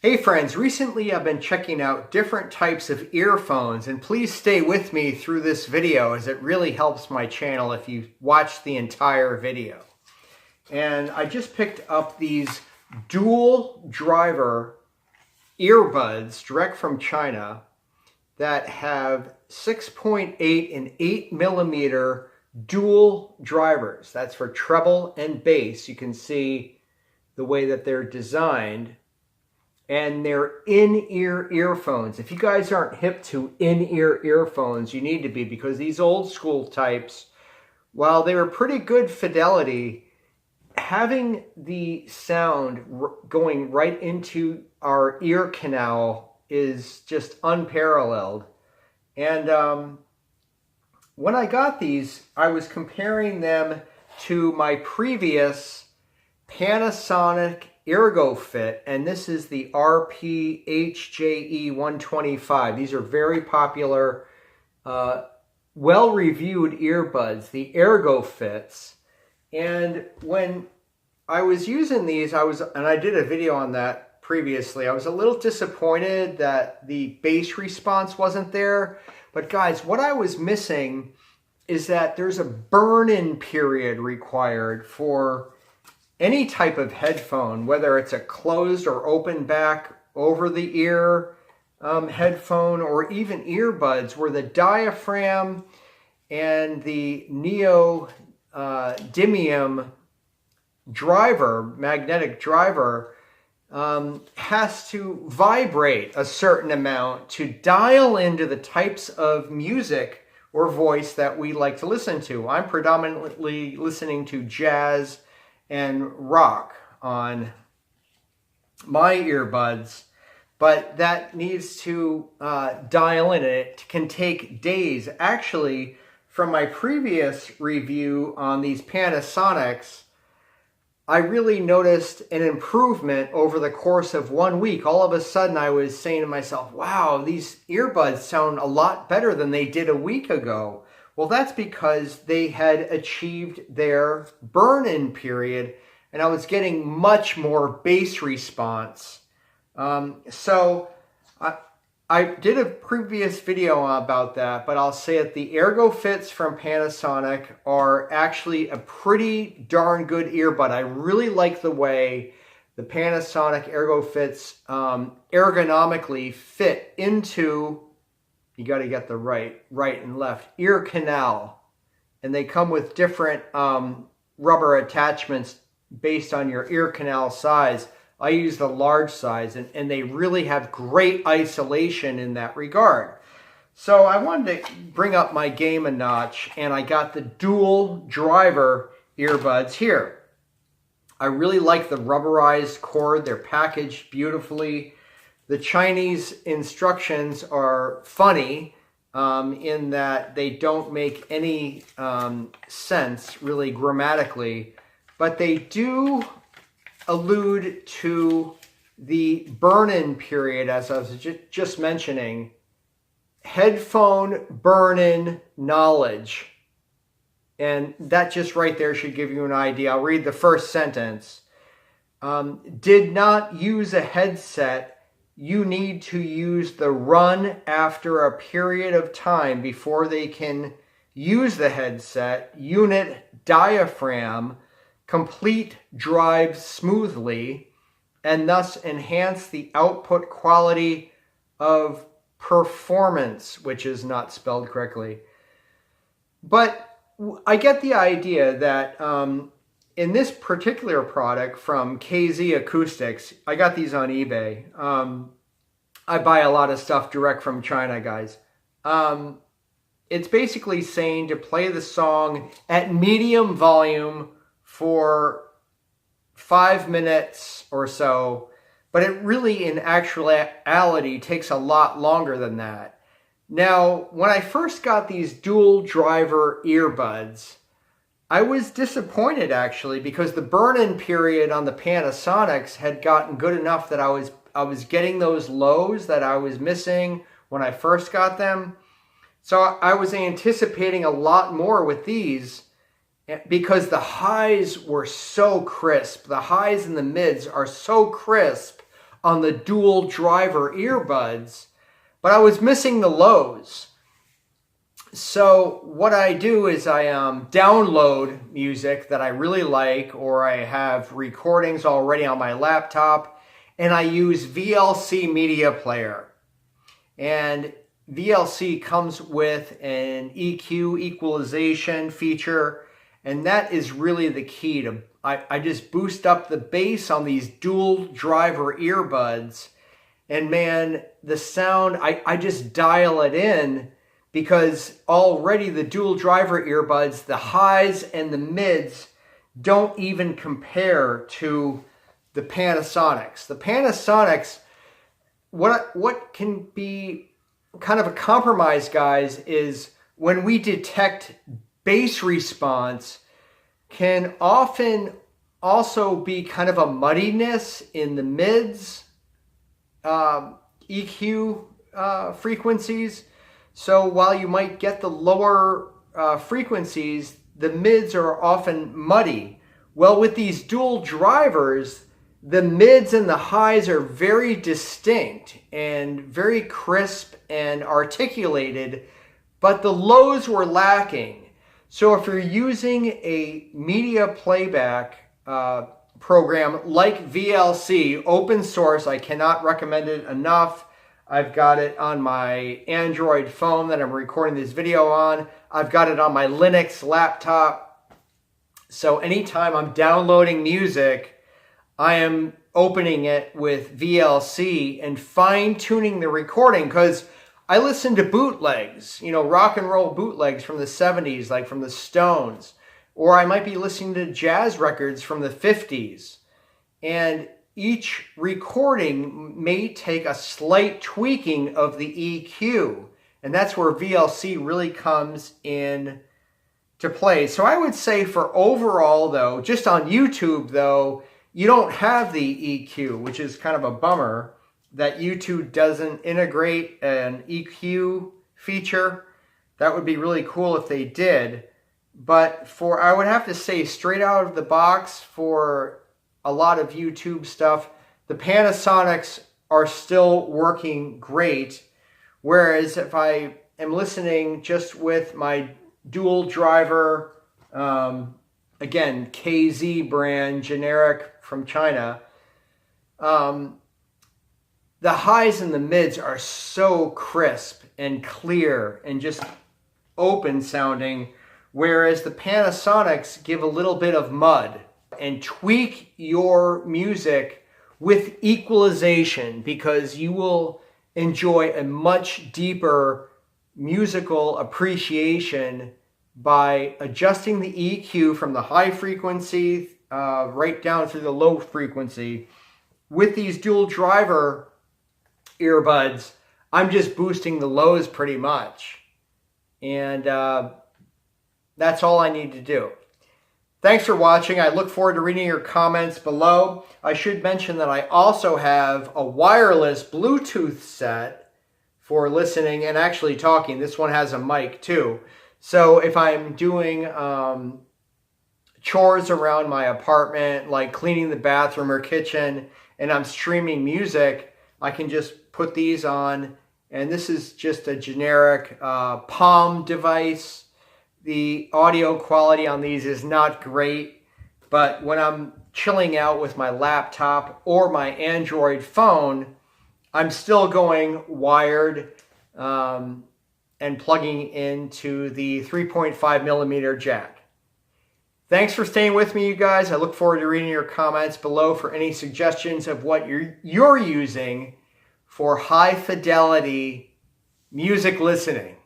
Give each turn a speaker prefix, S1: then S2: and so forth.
S1: Hey friends, recently I've been checking out different types of earphones, and please stay with me through this video as it really helps my channel if you watch the entire video. And I just picked up these dual driver earbuds direct from China that have 6.8 and 8 millimeter dual drivers. That's for treble and bass. You can see the way that they're designed. And they're in-ear earphones. If you guys aren't hip to in-ear earphones, you need to be, because these old school types, while they were pretty good fidelity, having the sound going right into our ear canal is just unparalleled. And when I got these, I was comparing them to my previous Panasonic ErgoFit, and this is the RP-HJE125. These are very popular, well-reviewed earbuds, the ErgoFits. And when I was using these, and I did a video on that previously, I was a little disappointed that the bass response wasn't there. But guys, what I was missing is that there's a burn-in period required for any type of headphone, whether it's a closed or open back over the ear headphone, or even earbuds, where the diaphragm and the neodymium driver, magnetic driver, has to vibrate a certain amount to dial into the types of music or voice that we like to listen to. I'm predominantly listening to jazz and rock on my earbuds, but that needs to dial in. It can take days. Actually, from my previous review on these Panasonics, I really noticed an improvement over the course of 1 week. All of a sudden, I was saying to myself, wow, these earbuds sound a lot better than they did a week ago. Well, that's because they had achieved their burn-in period, and I was getting much more bass response. So I did a previous video about that, but I'll say that the ErgoFits from Panasonic are actually a pretty darn good earbud. I really like the way the Panasonic ErgoFits ergonomically fit into, you got to get the right and left ear canal, and they come with different rubber attachments based on your ear canal size. I use the large size, and they really have great isolation in that regard. So I wanted to bring up my game a notch, and I got the dual driver earbuds here. I really like the rubberized cord. They're packaged beautifully. The Chinese instructions are funny in that they don't make any sense really grammatically, but they do allude to the burn-in period, as I was just mentioning. Headphone burn-in knowledge. And that just right there should give you an idea. I'll read the first sentence. Did not use a headset. You need to use the run after a period of time before they can use the headset. Unit diaphragm. Complete drive smoothly, and thus enhance the output quality of performance, which is not spelled correctly. But I get the idea that in this particular product from KZ Acoustics, I got these on eBay. I buy a lot of stuff direct from China, guys. It's basically saying to play the song at medium volume for 5 minutes or so, but it really in actuality takes a lot longer than that. Now, when I first got these dual driver earbuds, I was disappointed actually, because the burn-in period on the Panasonics had gotten good enough that I was getting those lows that I was missing when I first got them. So I was anticipating a lot more with these, because the highs were so crisp. The highs and the mids are so crisp on the dual driver earbuds, but I was missing the lows. So what I do is I download music that I really like, or I have recordings already on my laptop, and I use VLC Media Player. And VLC comes with an EQ equalization feature, and that is really the key to, I just boost up the bass on these dual driver earbuds, and man, the sound, I just dial it in, because already the dual driver earbuds, the highs and the mids don't even compare to the Panasonics. The Panasonics, what can be kind of a compromise, guys, is when we detect bass response, can often also be kind of a muddiness in the mids EQ frequencies. So while you might get the lower frequencies, the mids are often muddy. Well, with these dual drivers, the mids and the highs are very distinct and very crisp and articulated, but the lows were lacking. So if you're using a media playback program like VLC, open source, I cannot recommend it enough. I've got it on my Android phone that I'm recording this video on. I've got it on my Linux laptop. So anytime I'm downloading music, I am opening it with VLC and fine-tuning the recording, because I listen to bootlegs, you know, rock and roll bootlegs from the 70s, like from the Stones, or I might be listening to jazz records from the 50s. And each recording may take a slight tweaking of the EQ, and that's where VLC really comes in to play. So I would say for overall, though, just on YouTube, though, you don't have the EQ, which is kind of a bummer that YouTube doesn't integrate an EQ feature. That would be really cool if they did. But for, I would have to say, straight out of the box, for a lot of YouTube stuff, the Panasonics are still working great. Whereas if I am listening just with my dual driver, again, KZ brand, generic from China, the highs and the mids are so crisp and clear and just open sounding, whereas the Panasonics give a little bit of mud. And tweak your music with equalization, because you will enjoy a much deeper musical appreciation by adjusting the EQ from the high frequency right down through the low frequency. With these dual driver earbuds, I'm just boosting the lows pretty much. And that's all I need to do. Thanks for watching. I look forward to reading your comments below. I should mention that I also have a wireless Bluetooth set for listening and actually talking. This one has a mic too. So if I'm doing chores around my apartment, like cleaning the bathroom or kitchen, and I'm streaming music, I can just put these on. And this is just a generic Palm device. The audio quality on these is not great, but when I'm chilling out with my laptop or my Android phone, I'm still going wired and plugging into the 3.5 millimeter jack. Thanks for staying with me, you guys. I look forward to reading your comments below for any suggestions of what you're using for high fidelity music listening.